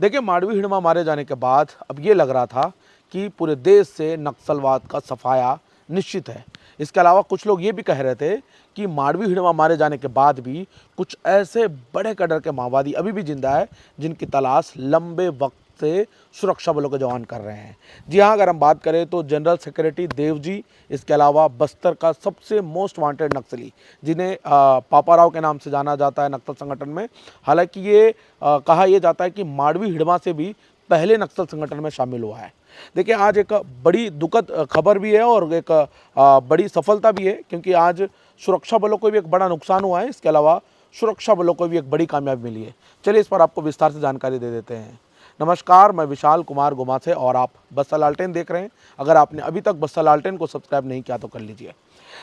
देखिए, मांडवी हिड़मा मारे जाने के बाद अब ये लग रहा था कि पूरे देश से नक्सलवाद का सफाया निश्चित है। इसके अलावा कुछ लोग ये भी कह रहे थे कि मांडवी हिड़मा मारे जाने के बाद भी कुछ ऐसे बड़े कदर के माओवादी अभी भी जिंदा है जिनकी तलाश लंबे वक्त से सुरक्षा बलों के जवान कर रहे हैं। जी हाँ, अगर हम बात करें तो जनरल सेक्रेटरी देवजी, इसके अलावा बस्तर का सबसे मोस्ट वांटेड नक्सली जिन्हें पापा राव के नाम से जाना जाता है नक्सल संगठन में। हालांकि ये कहा यह जाता है कि मांडवी हिड़मा से भी पहले नक्सल संगठन में शामिल हुआ है। देखिए, आज एक बड़ी दुखद खबर भी है और एक बड़ी सफलता भी है, क्योंकि आज सुरक्षा बलों को भी एक बड़ा नुकसान हुआ है। इसके अलावा सुरक्षा बलों को भी एक बड़ी कामयाबी मिली है। चलिए इस पर आपको विस्तार से जानकारी दे देते हैं। नमस्कार, मैं विशाल कुमार गुमा से और आप बस्तर लालटेन देख रहे हैं। अगर आपने अभी तक बस्तर लालटेन को सब्सक्राइब नहीं किया तो कर लीजिए।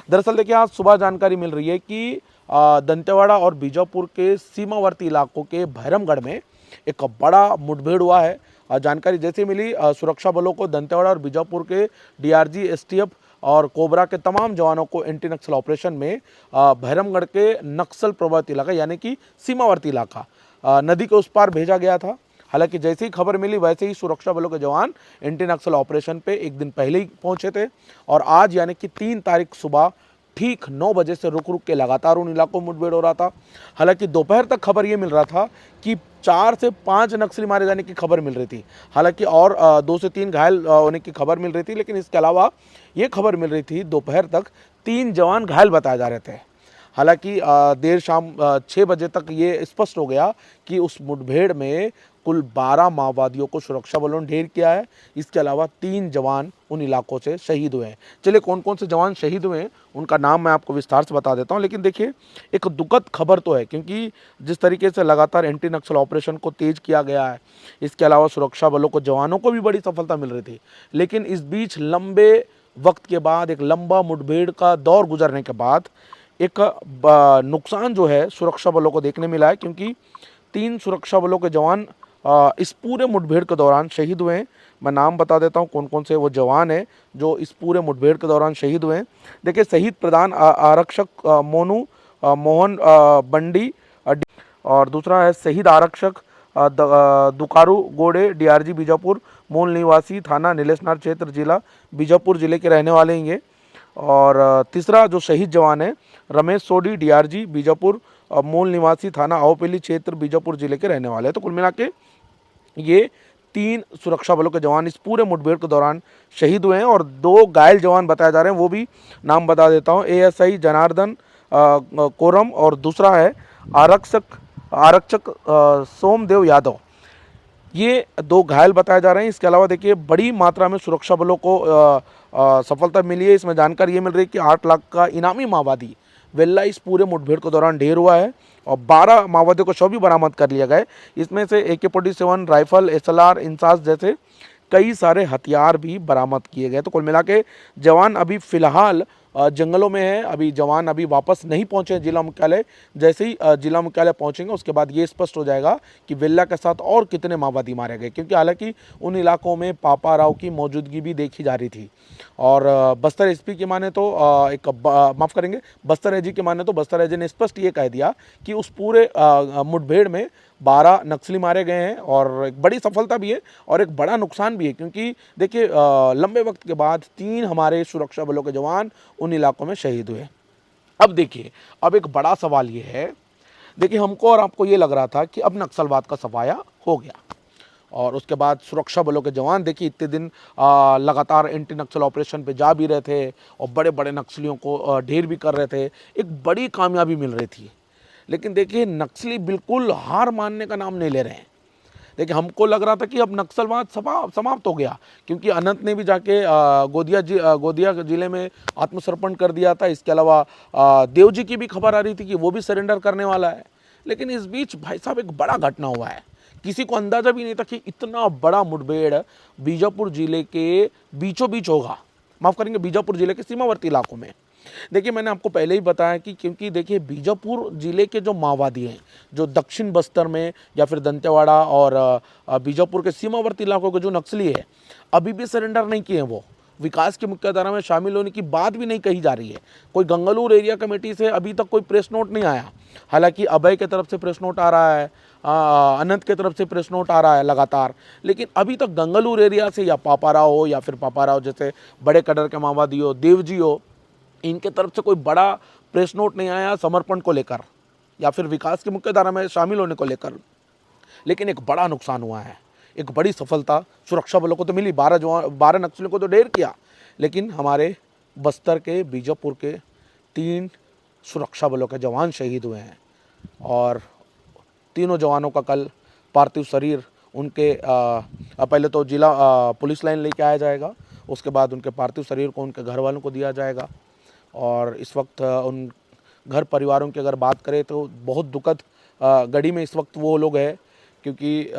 दरअसल देखिए, आज सुबह जानकारी मिल रही है कि दंतेवाड़ा और बीजापुर के सीमावर्ती इलाकों के भैरमगढ़ में एक बड़ा मुठभेड़ हुआ है। जानकारी जैसे मिली, सुरक्षा बलों को दंतेवाड़ा और बीजापुर के डीआरजी, एसटीएफ और कोबरा के तमाम जवानों को एंटी नक्सल ऑपरेशन में भैरमगढ़ के नक्सल प्रभावित इलाका यानी कि सीमावर्ती इलाका नदी के उस पार भेजा गया था। हालांकि जैसे ही खबर मिली वैसे ही सुरक्षा बलों के जवान एंटी नक्सल ऑपरेशन पे एक दिन पहले ही पहुंचे थे और आज यानी कि 3 तारीख सुबह ठीक 9 बजे से रुक रुक के लगातार उन इलाकों में मुठभेड़ हो रहा था। हालांकि दोपहर तक खबर ये मिल रहा था कि 4 से 5 नक्सली मारे जाने की खबर मिल रही थी। हालांकि और 2 से 3 घायल होने की खबर मिल रही थी, लेकिन इसके अलावा ये खबर मिल रही थी दोपहर तक 3 जवान घायल बताए जा रहे थे। हालांकि देर शाम 6 बजे तक ये स्पष्ट हो गया कि उस मुठभेड़ में कुल 12 माओवादियों को सुरक्षा बलों ने ढेर किया है। इसके अलावा 3 जवान उन इलाकों से शहीद हुए हैं। चलिए कौन कौन से जवान शहीद हुए हैं उनका नाम मैं आपको विस्तार से बता देता हूं। लेकिन देखिए, एक दुखद खबर तो है, क्योंकि जिस तरीके से लगातार एंटी नक्सल ऑपरेशन को तेज किया गया है, इसके अलावा सुरक्षा बलों को जवानों को भी बड़ी सफलता मिल रही थी। लेकिन इस बीच लंबे वक्त के बाद, एक लंबा मुठभेड़ का दौर गुजरने के बाद एक नुकसान जो है सुरक्षा बलों को देखने मिला है, क्योंकि 3 सुरक्षा बलों के जवान इस पूरे मुठभेड़ के दौरान शहीद हुए हैं। मैं नाम बता देता हूं कौन कौन से वो जवान हैं जो इस पूरे मुठभेड़ के दौरान शहीद हुए हैं। देखिए, शहीद प्रधान आरक्षक मोनू मोहन बंडी, और दूसरा है शहीद आरक्षक दुकारू गोड़े, डीआरजी बीजापुर, मूल निवासी थाना नीलेशनार क्षेत्र, जिला बीजापुर जिले के रहने वाले हैं ये। और तीसरा जो शहीद जवान है रमेश सोडी, डीआरजी बीजापुर, मूल निवासी थाना आओपल्ली क्षेत्र, बीजापुर जिले के रहने वाले हैं। तो कुल मिला के ये 3 सुरक्षा बलों के जवान इस पूरे मुठभेड़ के दौरान शहीद हुए हैं और 2 घायल जवान बताए जा रहे हैं। वो भी नाम बता देता हूँ, एएसआई जनार्दन कोरम और दूसरा है आरक्षक आरक्षक सोमदेव यादव। ये 2 घायल बताए जा रहे हैं। इसके अलावा देखिए, बड़ी मात्रा में सुरक्षा बलों को सफलता मिली है। इसमें जानकारी ये मिल रही है कि 8 लाख का इनामी माओवादी वेल्ला इस पूरे मुठभेड़ के दौरान ढेर हुआ है और 12 माओवादियों को शव भी बरामद कर लिया गया। इसमें से AK-47 राइफल, SLR, इंसास जैसे कई सारे हथियार भी बरामद किए गए। तो कुल मिला के जवान अभी फिलहाल जंगलों में है। अभी जवान अभी वापस नहीं पहुंचे जिला मुख्यालय। जैसे ही जिला मुख्यालय पहुंचेंगे उसके बाद ये स्पष्ट हो जाएगा कि वेल्ला के साथ और कितने माओवादी मारे गए, क्योंकि हालांकि उन इलाकों में पापा राव की मौजूदगी भी देखी जा रही थी। और बस्तर एसपी की माने तो माफ़ करेंगे, बस्तर एजी की माने तो बस्तर एजी ने स्पष्ट ये कह दिया कि उस पूरे मुठभेड़ में 12 नक्सली मारे गए हैं और एक बड़ी सफलता भी है और एक बड़ा नुकसान भी है, क्योंकि देखिए लंबे वक्त के बाद 3 हमारे सुरक्षा बलों के जवान उन इलाकों में शहीद हुए। अब देखिए, अब एक बड़ा सवाल ये है, देखिए हमको और आपको ये लग रहा था कि अब नक्सलवाद का सफाया हो गया और उसके बाद सुरक्षा बलों के जवान देखिए इतने दिन लगातार एंटी नक्सल ऑपरेशन पे जा भी रहे थे और बड़े बड़े नक्सलियों को ढेर भी कर रहे थे, एक बड़ी कामयाबी मिल रही थी। लेकिन देखिए, नक्सली बिल्कुल हार मानने का नाम नहीं ले रहे हैं। देखिए, हमको लग रहा था कि अब नक्सलवाद समाप्त हो गया, क्योंकि अनंत ने भी जाके गोदिया जिले में आत्मसमर्पण कर दिया था। इसके अलावा देवजी की भी खबर आ रही थी कि वो भी सरेंडर करने वाला है। लेकिन इस बीच भाई साहब एक बड़ा घटना हुआ है, किसी को अंदाजा भी नहीं था कि इतना बड़ा मुठभेड़ बीजापुर जिले के बीचों बीच होगा। माफ़ करेंगे, बीजापुर जिले के सीमावर्ती इलाकों में। देखिए, मैंने आपको पहले ही बताया कि क्योंकि देखिए बीजापुर जिले के जो माओवादी हैं, जो दक्षिण बस्तर में या फिर दंतेवाड़ा और बीजापुर के सीमावर्ती इलाकों के जो नक्सली है, अभी भी सरेंडर नहीं किए हैं। वो विकास की मुख्यधारा में शामिल होने की बात भी नहीं कही जा रही है। कोई गंगलूर एरिया कमेटी से अभी तक कोई प्रेस नोट नहीं आया। हालांकि अभय की तरफ से प्रेस नोट आ रहा है, अनंत की तरफ से प्रेस नोट आ रहा है लगातार, लेकिन अभी तक गंगलूर एरिया से या पापाराव हो या फिर पापाराव जैसे बड़े कदर के माओवादी हो, देवजी हो, इनके तरफ से कोई बड़ा प्रेस नोट नहीं आया समर्पण को लेकर या फिर विकास की मुख्य धारा में शामिल होने को लेकर। लेकिन एक बड़ा नुकसान हुआ है, एक बड़ी सफलता सुरक्षा बलों को तो मिली, 12 नक्सलियों को तो ढेर किया, लेकिन हमारे बस्तर के बीजापुर के 3 सुरक्षा बलों के जवान शहीद हुए हैं और तीनों जवानों का कल पार्थिव शरीर उनके पहले तो जिला पुलिस लाइन लेके आया जाएगा, उसके बाद उनके पार्थिव शरीर को उनके घर वालों को दिया जाएगा। और इस वक्त उन घर परिवारों की अगर बात करें तो बहुत दुखद घड़ी में इस वक्त वो लोग हैं, क्योंकि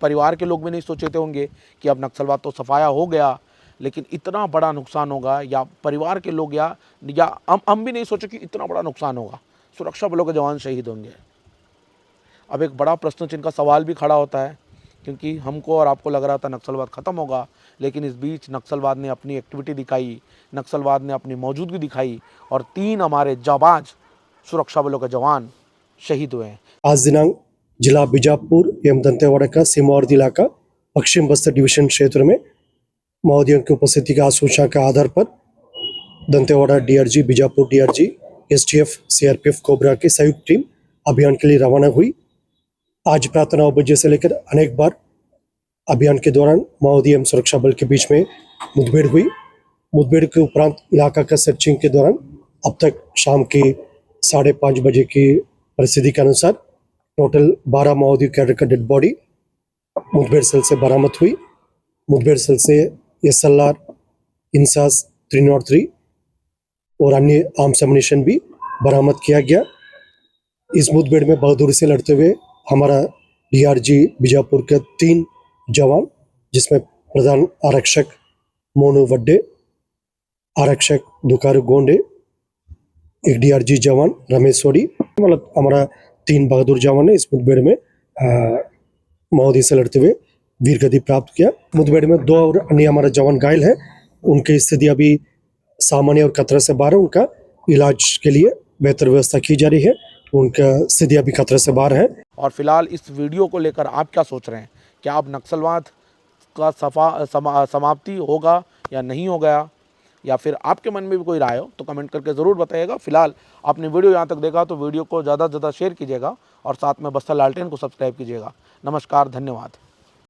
परिवार के लोग भी नहीं सोचे थे होंगे कि अब नक्सलवाद तो सफाया हो गया, लेकिन इतना बड़ा नुकसान होगा, या परिवार के लोग या हम भी नहीं सोचे कि इतना बड़ा नुकसान होगा, सुरक्षा बलों के जवान शहीद होंगे। अब एक बड़ा प्रश्न चिन्ह का सवाल भी खड़ा होता है, क्योंकि हमको और आपको लग रहा था नक्सलवाद ख़त्म होगा, लेकिन इस बीच नक्सलवाद ने अपनी एक्टिविटी दिखाई, नक्सलवाद ने अपनी मौजूदगी दिखाई और 3 हमारे जाबाज सुरक्षा बलों के जवान शहीद हुए हैं। आज दिनांक जिला बीजापुर एवं दंतेवाड़ा का सीमावर्ती इलाका पश्चिम बस्तर डिवीजन क्षेत्र में माओवादियों की उपस्थिति का सूचना के आधार पर Dantewada DRG, Bijapur DRG, STF, CRPF, cobra की संयुक्त टीम अभियान के लिए रवाना हुई। आज प्रातः 9 बजे से लेकर अनेक बार अभियान के दौरान माओवादी एवं सुरक्षा बल के बीच में मुठभेड़ हुई। मुठभेड़ के उपरांत इलाका का सर्चिंग के दौरान अब तक शाम के 5:30 बजे की परिस्थिति के अनुसार टोटल 12 माओवादी कैडर का डेड बॉडी मुठभेड़ सेल से बरामद हुई। मुठभेड़ सेल से SLR, इंसास 303 और अन्य आर्म्स एमुनिशन भी बरामद किया गया। इस मुठभेड़ में बहादुरी से लड़ते हुए हमारा डीआरजी बीजापुर के 3 जवान, जिसमें प्रधान आरक्षक मोनू वड्डे, आरक्षक दुकारू गोंडे, एक डीआरजी जवान रमेश सोडी, मतलब हमारा 3 बहादुर जवान ने इस मुठभेड़ में माओवादी से लड़ते हुए वीरगति प्राप्त किया। मुठभेड़ में 2 और अन्य हमारा जवान घायल है, उनकी स्थिति अभी सामान्य और खतरे से बाहर है। उनका इलाज के लिए बेहतर व्यवस्था की जा रही है, उनका स्थिति अभी खतरे से बाहर है। और फिलहाल इस वीडियो को लेकर आप क्या सोच रहे हैं? क्या अब नक्सलवाद का समाप्ति होगा या नहीं हो गया, या फिर आपके मन में भी कोई राय हो तो कमेंट करके ज़रूर बताइएगा। फिलहाल आपने वीडियो यहाँ तक देखा तो वीडियो को ज़्यादा से ज़्यादा शेयर कीजिएगा और साथ में बस्तर लालटेन को सब्सक्राइब कीजिएगा। नमस्कार, धन्यवाद।